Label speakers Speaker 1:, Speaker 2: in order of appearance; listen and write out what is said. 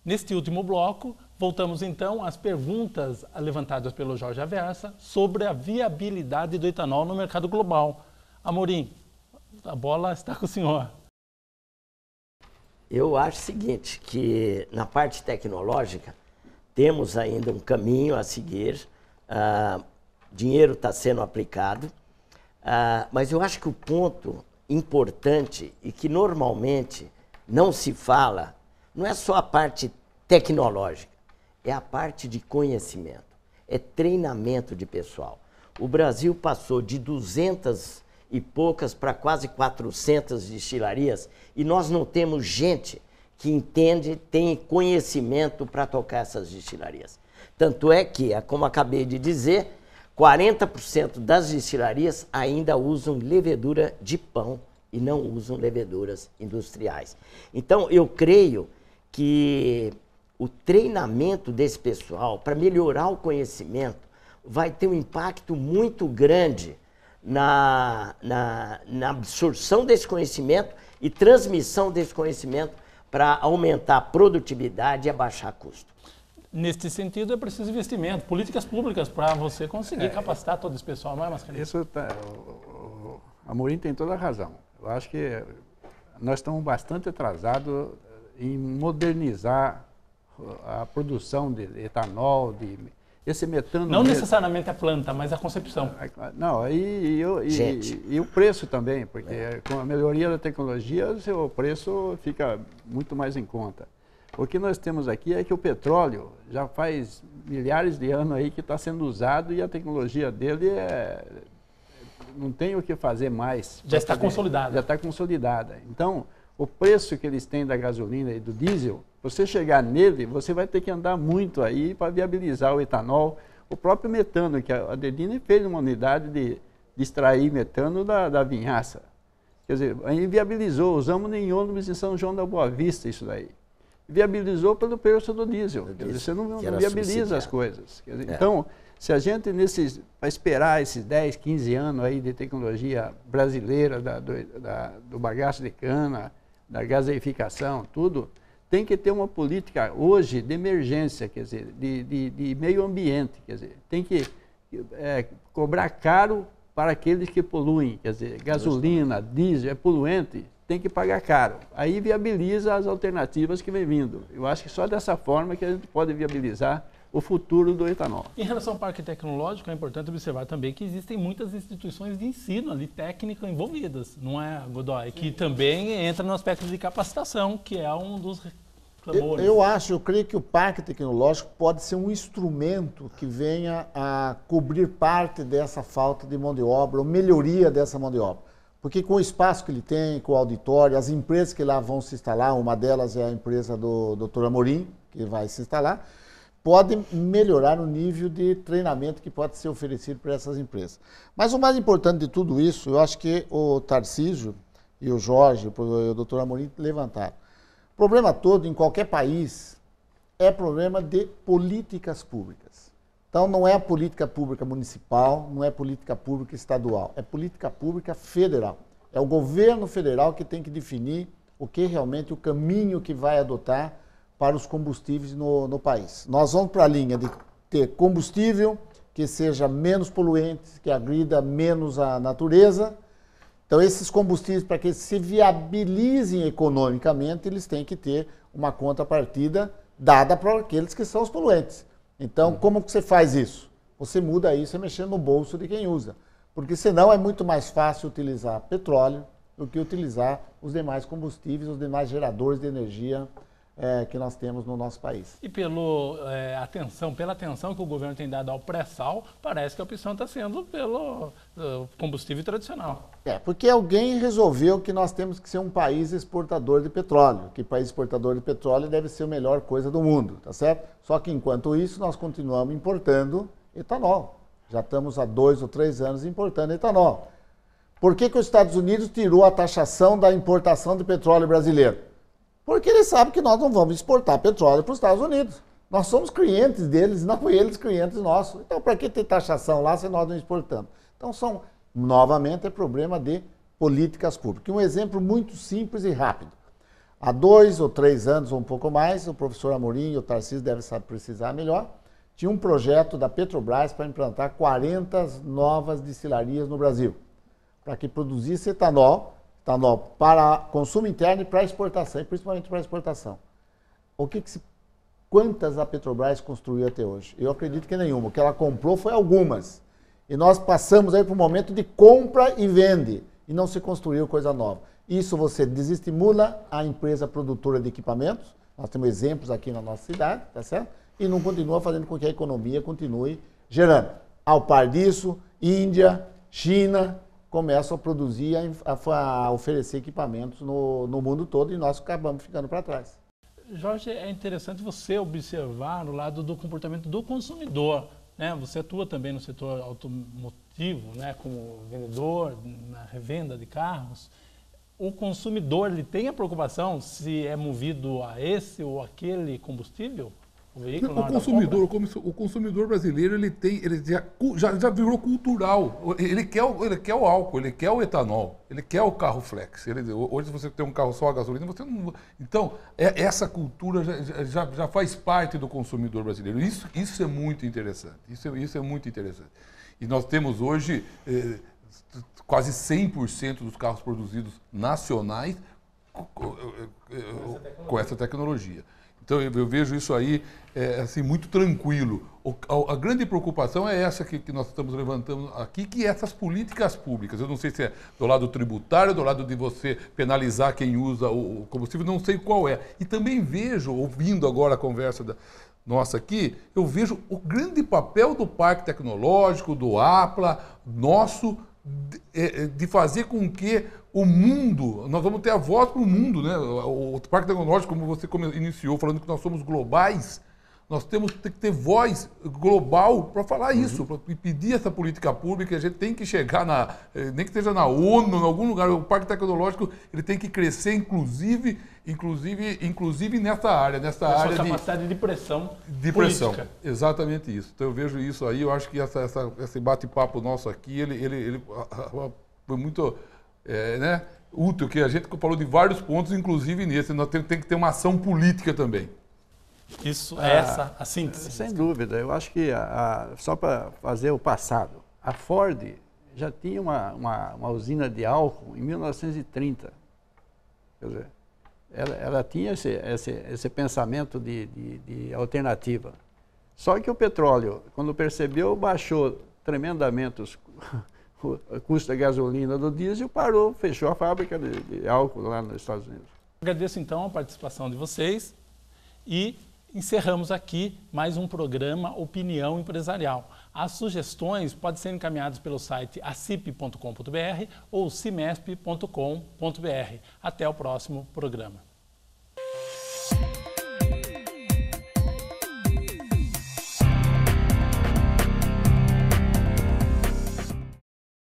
Speaker 1: Neste último bloco, voltamos então às perguntas levantadas pelo Jorge Aversa sobre a viabilidade do etanol no mercado global. Amorim, a bola está com o senhor.
Speaker 2: Eu acho o seguinte, que na parte tecnológica temos ainda um caminho a seguir, dinheiro está sendo aplicado, mas eu acho que o ponto importante e que normalmente não se fala, não é só a parte tecnológica, é a parte de conhecimento, é treinamento de pessoal. O Brasil passou de 200 e poucas para quase 400 destilarias e nós não temos gente que entende, tem conhecimento para tocar essas destilarias. Tanto é que, como acabei de dizer, 40% das destilarias ainda usam levedura de pão e não usam leveduras industriais. Então, eu creio que o treinamento desse pessoal, para melhorar o conhecimento, vai ter um impacto muito grande na absorção desse conhecimento e transmissão desse conhecimento para aumentar a produtividade e abaixar custo.
Speaker 1: Neste sentido, é preciso investimento, políticas públicas para você conseguir capacitar todo esse pessoal, não é, Mascarenhas?
Speaker 3: Isso o Amorim tem toda a razão. Eu acho que nós estamos bastante atrasados em modernizar a produção de etanol, esse metano...
Speaker 1: Não necessariamente a planta, mas a concepção.
Speaker 3: Não, e o preço também, porque com a melhoria da tecnologia, o seu preço fica muito mais em conta. O que nós temos aqui é que o petróleo já faz milhares de anos aí que está sendo usado e a tecnologia dele não tem o que fazer mais.
Speaker 1: Já está consolidada.
Speaker 3: Já está consolidada. Então, o preço que eles têm da gasolina e do diesel, você chegar nele, você vai ter que andar muito aí para viabilizar o etanol. O próprio metano, que a Dedini fez uma unidade de extrair metano da vinhaça. Quer dizer, aí viabilizou, usamos em ônibus em São João da Boa Vista isso daí. Viabilizou pelo preço do diesel. Quer dizer, você não viabiliza as coisas. Quer dizer, então, se a gente, para esperar esses 10, 15 anos aí de tecnologia brasileira, do bagaço de cana, da gaseificação, tudo, tem que ter uma política hoje de emergência, quer dizer, de meio ambiente, quer dizer, tem que cobrar caro para aqueles que poluem, quer dizer, gasolina, diesel, é poluente, tem que pagar caro. Aí viabiliza as alternativas que vem vindo. Eu acho que só dessa forma que a gente pode viabilizar o futuro do etanol.
Speaker 1: Em relação ao parque tecnológico, é importante observar também que existem muitas instituições de ensino ali, técnico, envolvidas, não é, Godoy? Que também entra no aspecto de capacitação, que é um dos clamores.
Speaker 4: Eu creio que o parque tecnológico pode ser um instrumento que venha a cobrir parte dessa falta de mão de obra, ou melhoria dessa mão de obra. Porque com o espaço que ele tem, com o auditório, as empresas que lá vão se instalar, uma delas é a empresa do Dr. Amorim, que vai se instalar, podem melhorar o nível de treinamento que pode ser oferecido para essas empresas. Mas o mais importante de tudo isso, eu acho que o Tarcísio e o Jorge, o Dr. Amorim levantaram. O problema todo em qualquer país é problema de políticas públicas. Então não é a política pública municipal, não é política pública estadual, é política pública federal. É o governo federal que tem que definir o que realmente, o caminho que vai adotar para os combustíveis no país. Nós vamos para a linha de ter combustível que seja menos poluente, que agrida menos a natureza. Então, esses combustíveis, para que se viabilizem economicamente, eles têm que ter uma contrapartida dada para aqueles que são os poluentes. Então, como que você faz isso? Você muda isso mexendo no bolso de quem usa. Porque senão é muito mais fácil utilizar petróleo do que utilizar os demais combustíveis, os demais geradores de energia que nós temos no nosso país.
Speaker 1: E pela atenção que o governo tem dado ao pré-sal, parece que a opção está sendo pelo combustível tradicional.
Speaker 4: Porque alguém resolveu que nós temos que ser um país exportador de petróleo, que país exportador de petróleo deve ser a melhor coisa do mundo, tá certo? Só que enquanto isso nós continuamos importando etanol. Já estamos há 2 ou 3 anos importando etanol. Por que os Estados Unidos tirou a taxação da importação de petróleo brasileiro? Porque eles sabem que nós não vamos exportar petróleo para os Estados Unidos. Nós somos clientes deles, não eles clientes nossos. Então, para que ter taxação lá se nós não exportamos? Então, novamente, é problema de políticas públicas. Um exemplo muito simples e rápido. Há 2 ou 3 anos, ou um pouco mais, o professor Amorim e o Tarcísio devem precisar melhor, tinha um projeto da Petrobras para implantar 40 novas destilarias no Brasil, para que produzisse etanol para consumo interno e para exportação, e principalmente para exportação. Quantas a Petrobras construiu até hoje? Eu acredito que nenhuma. O que ela comprou foi algumas. E nós passamos aí para um momento de compra e vende, e não se construiu coisa nova. Isso você desestimula a empresa produtora de equipamentos, nós temos exemplos aqui na nossa cidade, tá certo? E não continua fazendo com que a economia continue gerando. Ao par disso, Índia, China começam a produzir, a oferecer equipamentos no mundo todo, e nós acabamos ficando para trás.
Speaker 1: Jorge, é interessante você observar o lado do comportamento do consumidor, né? Você atua também no setor automotivo, né? Como vendedor, na revenda de carros. O consumidor, ele tem a preocupação se é movido a esse ou aquele combustível?
Speaker 5: O consumidor brasileiro, ele já virou cultural. Ele quer o álcool, ele quer o etanol, ele quer o carro flex. Hoje você tem um carro só a gasolina, você não... Então, essa cultura já faz parte do consumidor brasileiro. Isso é muito interessante. Isso é muito interessante. E nós temos hoje quase 100% dos carros produzidos nacionais com essa tecnologia. Então eu vejo isso aí assim, muito tranquilo. A grande preocupação é essa que nós estamos levantando aqui, que é essas políticas públicas. Eu não sei se é do lado tributário, do lado de você penalizar quem usa o combustível, não sei qual é. E também vejo, ouvindo agora a conversa nossa aqui, eu vejo o grande papel do Parque Tecnológico, do APLA, nosso, de fazer com que o mundo, nós vamos ter a voz para o mundo, né? O Parque Tecnológico, como você iniciou, falando que nós somos globais, nós temos que ter voz global para falar isso, para pedir essa política pública. A gente tem que chegar nem que esteja na ONU, em algum lugar. O Parque Tecnológico, ele tem que crescer, inclusive nessa área, área
Speaker 1: de capacidade de pressão.
Speaker 5: De pressão, exatamente isso. Então eu vejo isso aí. Eu acho que esse bate-papo nosso aqui, ele foi muito né, útil, que a gente falou de vários pontos, inclusive nesse. Nós tem que ter uma ação política também.
Speaker 1: Isso é a síntese.
Speaker 3: Sem dúvida. Eu acho que, só para fazer o passado, a Ford já tinha uma usina de álcool em 1930. Quer dizer, ela tinha esse pensamento de alternativa. Só que o petróleo, quando percebeu, baixou tremendamente o custo da gasolina, do diesel, parou, fechou a fábrica de álcool lá nos Estados Unidos.
Speaker 1: Agradeço então a participação de vocês e encerramos aqui mais um programa Opinião Empresarial. As sugestões podem ser encaminhadas pelo site acip.com.br ou cimesp.com.br. Até o próximo programa.